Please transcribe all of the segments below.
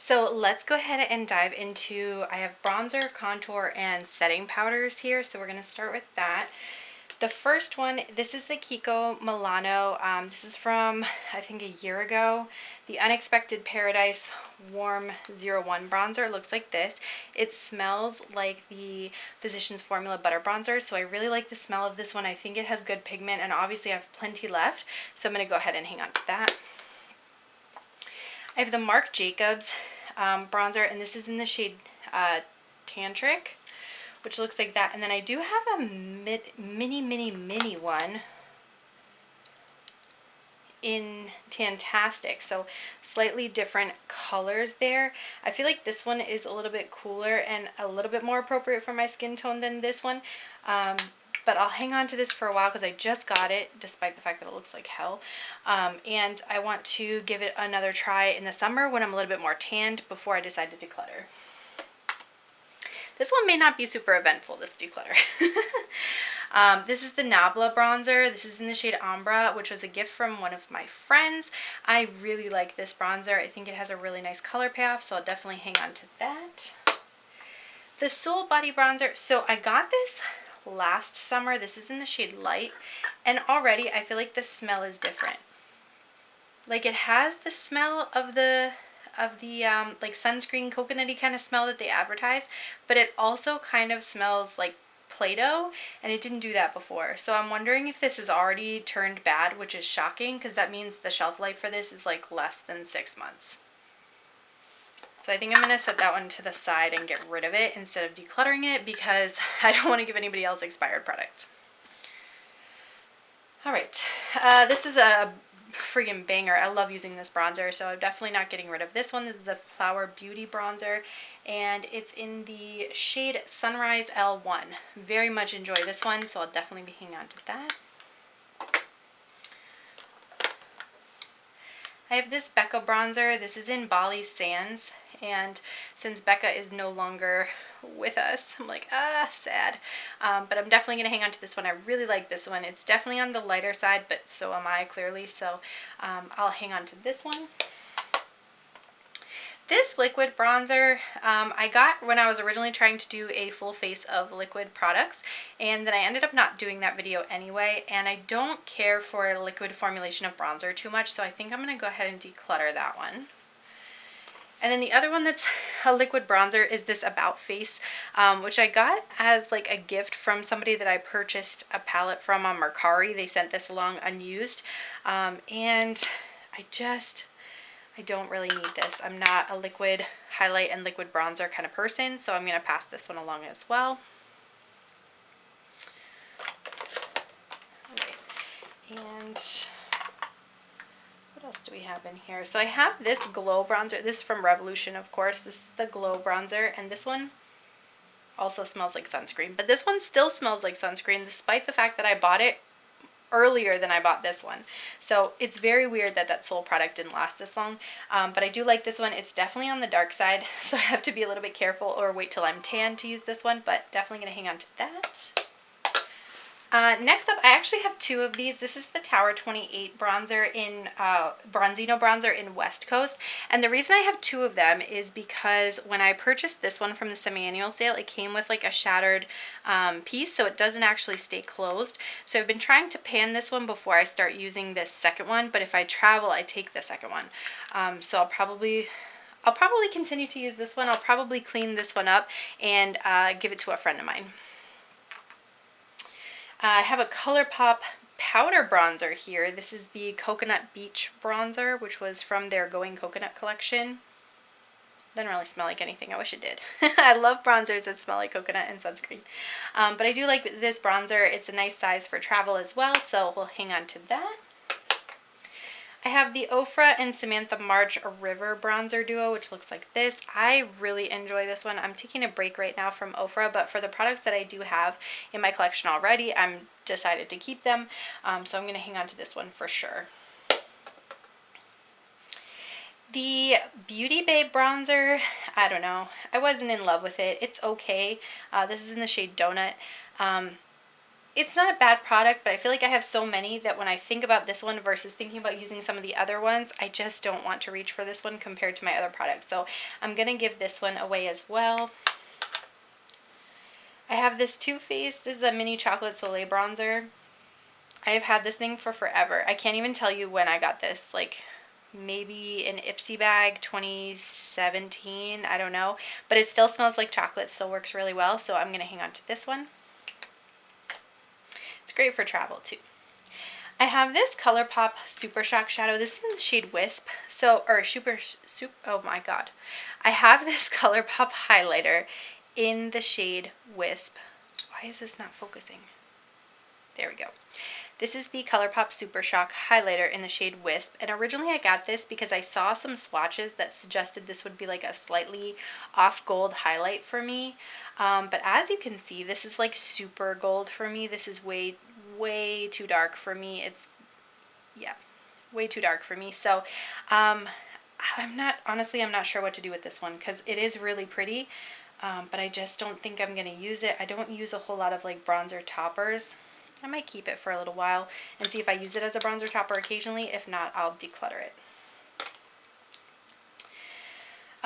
So let's go ahead and dive into, I have bronzer, contour, and setting powders here. So we're going to start with that. The first one, this is the Kiko Milano. This is from, I think, a year ago. The Unexpected Paradise Warm 01 bronzer. It looks like this. It smells like the Physicians Formula Butter Bronzer. So I really like the smell of this one. I think it has good pigment, and obviously I have plenty left. So I'm going to go ahead and hang on to that. I have the Marc Jacobs bronzer, and this is in the shade Tantric, which looks like that. And then I do have a mini one in Tantastic, so slightly different colors there. I feel like this one is a little bit cooler and a little bit more appropriate for my skin tone than this one. But I'll hang on to this for a while because I just got it, despite the fact that it looks like hell. And I want to give it another try in the summer when I'm a little bit more tanned before I decide to declutter. This one may not be super eventful, this declutter. This is the Nabla bronzer. This is in the shade Ambra, which was a gift from one of my friends. I really like this bronzer. I think it has a really nice color payoff, so I'll definitely hang on to that. The Soul Body bronzer. So I got this last summer. This is in the shade Light, and already I feel like the smell is different. Like, it has the smell of the like sunscreen coconutty kind of smell that they advertise, but it also kind of smells like Play-Doh, and it didn't do that before. So I'm wondering if this is already turned bad, which is shocking because that means the shelf life for this is like less than 6 months. So I think I'm going to set that one to the side and get rid of it instead of decluttering it because I don't want to give anybody else expired product. Alright, this is a friggin' banger. I love using this bronzer, so I'm definitely not getting rid of this one. This is the Flower Beauty bronzer, and it's in the shade Sunrise L1. Very much enjoy this one, so I'll definitely be hanging on to that. I have this Becca bronzer. This is in Bali Sands, and since Becca is no longer with us, I'm like, sad. But I'm definitely going to hang on to this one. I really like this one. It's definitely on the lighter side, but so am I, clearly, so I'll hang on to this one. This liquid bronzer I got when I was originally trying to do a full face of liquid products, and then I ended up not doing that video anyway, and I don't care for a liquid formulation of bronzer too much, so I think I'm going to go ahead and declutter that one. And then the other one that's a liquid bronzer is this About Face, which I got as like a gift from somebody that I purchased a palette from on Mercari. They sent this along unused, and I don't really need this. I'm not a liquid highlight and liquid bronzer kind of person, so I'm going to pass this one along as well. Alright, and what else do we have in here? So I have this Glow bronzer. This is from Revolution, of course. This is the Glow bronzer, and this one also smells like sunscreen. But this one still smells like sunscreen, despite the fact that I bought it earlier than I bought this one. So it's very weird that that Soul product didn't last this long, but I do like this one. It's definitely on the dark side, so I have to be a little bit careful or wait till I'm tan to use this one, but definitely going to hang on to that. Next up, I actually have two of these. This is the Tower 28 bronzer in Bronzino bronzer in West Coast, and the reason I have two of them is because when I purchased this one from the semi-annual sale, it came with like a shattered piece, so it doesn't actually stay closed. So I've been trying to pan this one before I start using this second one, but if I travel, I take the second one. So I'll probably continue to use this one. I'll probably clean this one up and give it to a friend of mine. I have a ColourPop powder bronzer here. This is the Coconut Beach bronzer, which was from their Going Coconut collection. Doesn't really smell like anything. I wish it did. I love bronzers that smell like coconut and sunscreen. But I do like this bronzer. It's a nice size for travel as well, so we'll hang on to that. I have the Ofra and Samantha March River bronzer duo, which looks like this. I really enjoy this one. I'm taking a break right now from Ofra, but for the products that I do have in my collection already, I'm decided to keep them. So I'm going to hang on to this one for sure. The Beauty Babe bronzer, I don't know. I wasn't in love with it. It's okay. This is in the shade Donut. it's not a bad product, but I feel like I have so many that when I think about this one versus thinking about using some of the other ones, I just don't want to reach for this one compared to my other products. So I'm going to give this one away as well. I have this Too Faced. This is a mini chocolate Soleil bronzer. I have had this thing for forever. I can't even tell you when I got this. Like maybe an Ipsy bag, 2017. I don't know. But it still smells like chocolate. Still works really well. So I'm going to hang on to this one. It's great for travel too. I have this ColourPop Super Shock Shadow. This is in the shade Wisp. Oh my god. I have this ColourPop highlighter in the shade Wisp. Why is this not focusing? There we go. This is the ColourPop Super Shock highlighter in the shade Wisp, and originally I got this because I saw some swatches that suggested this would be like a slightly off gold highlight for me, but as you can see, this is like super gold for me. This is way too dark for me. It's, yeah, way too dark for me. So I'm not sure what to do with this one because it is really pretty, but I just don't think I'm going to use it. I don't use a whole lot of like bronzer toppers. I might keep it for a little while and see if I use it as a bronzer topper occasionally. If not, I'll declutter it.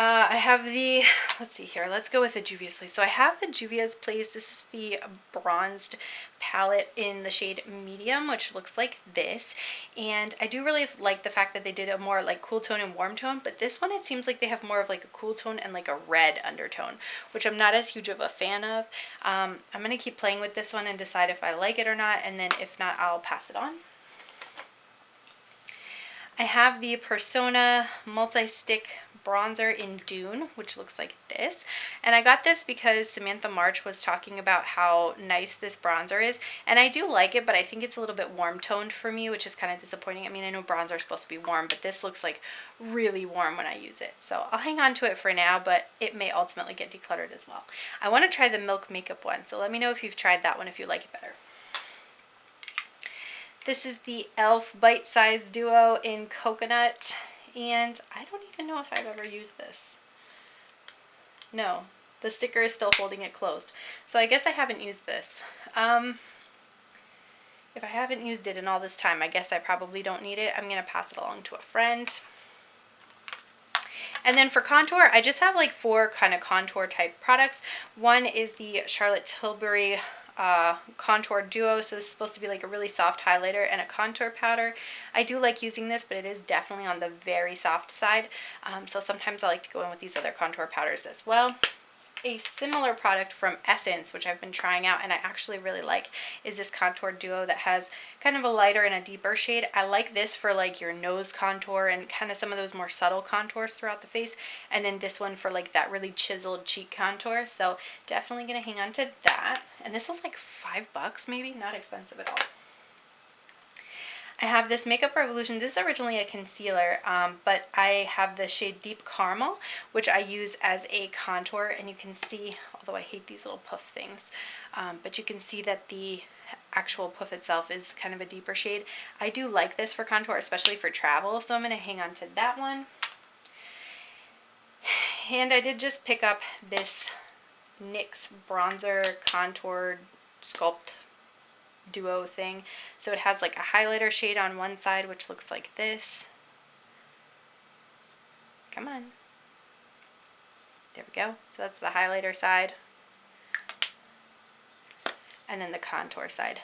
I have the, let's see here, let's go with the Juvia's Place. So I have the Juvia's Place. This is the bronzed palette in the shade Medium, which looks like this. And I do really like the fact that they did a more like cool tone and warm tone, but this one it seems like they have more of like a cool tone and like a red undertone, which I'm not as huge of a fan of. I'm going to keep playing with this one and decide if I like it or not, and then if not, I'll pass it on. I have the Persona Multi-Stick Bronzer in Dune, which looks like this. And I got this because Samantha March was talking about how nice this bronzer is. And I do like it, but I think it's a little bit warm toned for me, which is kind of disappointing. I mean, I know bronzer is supposed to be warm, but this looks like really warm when I use it. So I'll hang on to it for now, but it may ultimately get decluttered as well. I want to try the Milk Makeup one, so let me know if you've tried that one, if you like it better. This is the e.l.f. Bite Size Duo in Coconut, and I don't even know if I've ever used this. No, the sticker is still holding it closed, so I guess I haven't used this. If I haven't used it in all this time, I guess I probably don't need it. I'm going to pass it along to a friend. And then for contour, I just have like 4 kind of contour type products. One is the Charlotte Tilbury contour duo. So this is supposed to be like a really soft highlighter and a contour powder. I do like using this, but it is definitely on the very soft side. So sometimes I like to go in with these other contour powders as well. A similar product from Essence, which I've been trying out and I actually really like, is this contour duo that has kind of a lighter and a deeper shade. I like this for like your nose contour and kind of some of those more subtle contours throughout the face, and then this one for like that really chiseled cheek contour. So definitely gonna hang on to that. And this was like $5 maybe, not expensive at all. I have this Makeup Revolution. This is originally a concealer, but I have the shade Deep Caramel, which I use as a contour, and you can see, although I hate these little puff things, but you can see that the actual puff itself is kind of a deeper shade. I do like this for contour, especially for travel, so I'm going to hang on to that one. And I did just pick up this NYX Bronzer Contour Sculpt duo thing. So it has like a highlighter shade on one side, which looks like this. Come on. There we go. So that's the highlighter side. And then the contour side.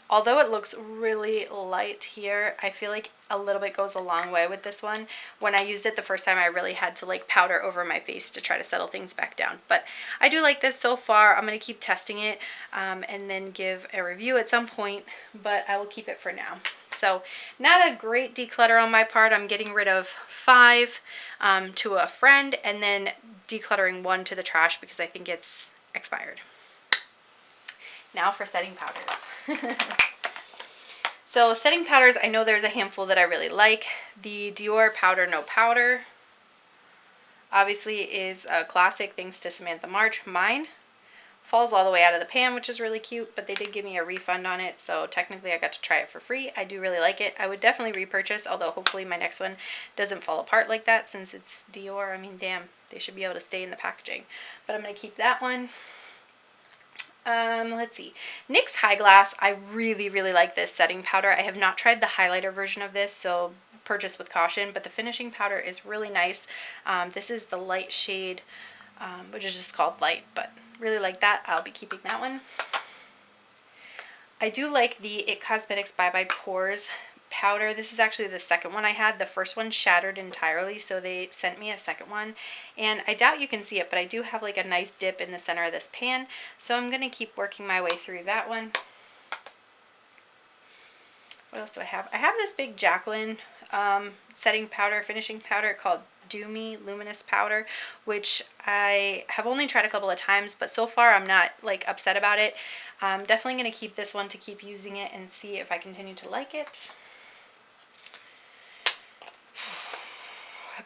Although it looks really light here, I feel like a little bit goes a long way with this one. When I used it the first time, I really had to like powder over my face to try to settle things back down. But I do like this so far. I'm going to keep testing it and then give a review at some point, but I will keep it for now. So not a great declutter on my part. I'm getting rid of 5 to a friend and then decluttering 1 to the trash because I think it's expired. Now for setting powders. So setting powders, I know there's a handful that I really like. The Dior Powder No Powder obviously is a classic thanks to Samantha March. Mine falls all the way out of the pan, which is really cute, but they did give me a refund on it, so technically I got to try it for free. I do really like it. I would definitely repurchase, although hopefully my next one doesn't fall apart like that since it's Dior. I mean, damn, they should be able to stay in the packaging. But I'm going to keep that one. Let's see. NYX High Glass. I really, really like this setting powder. I have not tried the highlighter version of this, so purchase with caution, but the finishing powder is really nice. This is the light shade, which is just called light, but really like that. I'll be keeping that one. I do like the It Cosmetics Bye Bye Pores powder. This is actually the second one I had. The first one shattered entirely, so they sent me a second one. And I doubt you can see it, but I do have like a nice dip in the center of this pan. So I'm going to keep working my way through that one. What else do I have? I have this big Jaclyn setting powder, finishing powder called Do Me Luminous Powder, which I have only tried a couple of times, but so far I'm not like upset about it. I'm definitely going to keep this one to keep using it and see if I continue to like it.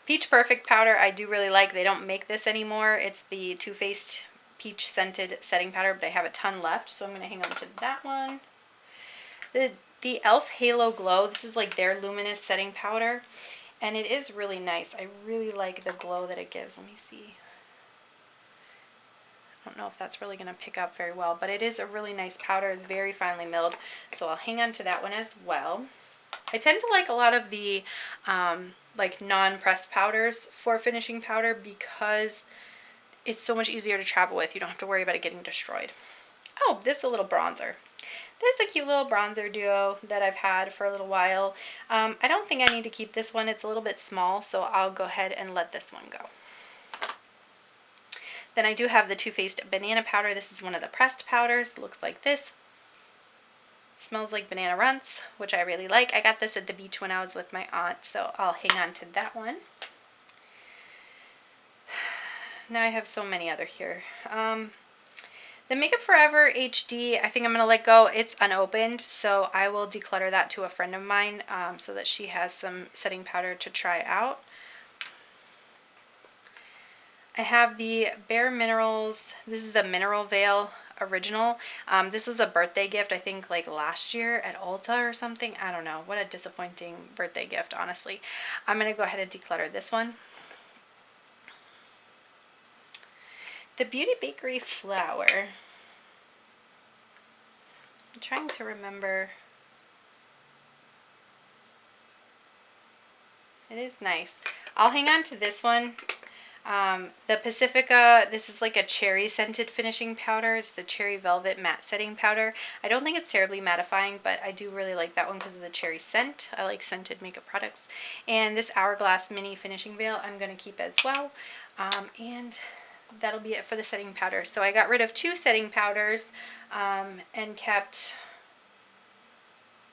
Peach Perfect powder I do really like. They don't make this anymore. It's the Too Faced Peach Scented Setting Powder, but I have a ton left, so I'm going to hang on to that one. The e.l.f. Halo Glow, this is like their luminous setting powder, and it is really nice. I really like the glow that it gives. Let me see. I don't know if that's really going to pick up very well, but it is a really nice powder. It's very finely milled, so I'll hang on to that one as well. I tend to like a lot of the like non-pressed powders for finishing powder because it's so much easier to travel with. You don't have to worry about it getting destroyed. Oh, this is a little bronzer. This is a cute little bronzer duo that I've had for a little while. I don't think I need to keep this one. It's a little bit small, so I'll go ahead and let this one go. Then I do have the Too Faced Banana Powder. This is one of the pressed powders. It looks like this. Smells like banana runts, which I really like. I got this at the beach when I was with my aunt, so I'll hang on to that one. Now I have so many other here. The Makeup Forever HD, I think I'm going to let go. It's unopened, so I will declutter that to a friend of mine so that she has some setting powder to try out. I have the Bare Minerals. This is the Mineral Veil Original. This was a birthday gift, I think like last year at Ulta or something. I don't know. What a disappointing birthday gift, honestly. I'm going to go ahead and declutter this one. The Beauty Bakery Flower. I'm trying to remember. It is nice. I'll hang on to this one. The Pacifica, this is like a cherry scented finishing powder. It's the Cherry Velvet Matte Setting Powder. I don't think it's terribly mattifying, but I do really like that one because of the cherry scent. I like scented makeup products. And this Hourglass Mini Finishing Veil I'm going to keep as well. And that'll be it for the setting powder. So I got rid of 2 setting powders and kept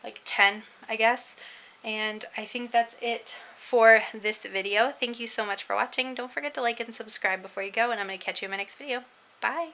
like 10, I guess. And I think that's it for this video. Thank you so much for watching. Don't forget to like and subscribe before you go, and I'm going to catch you in my next video. Bye!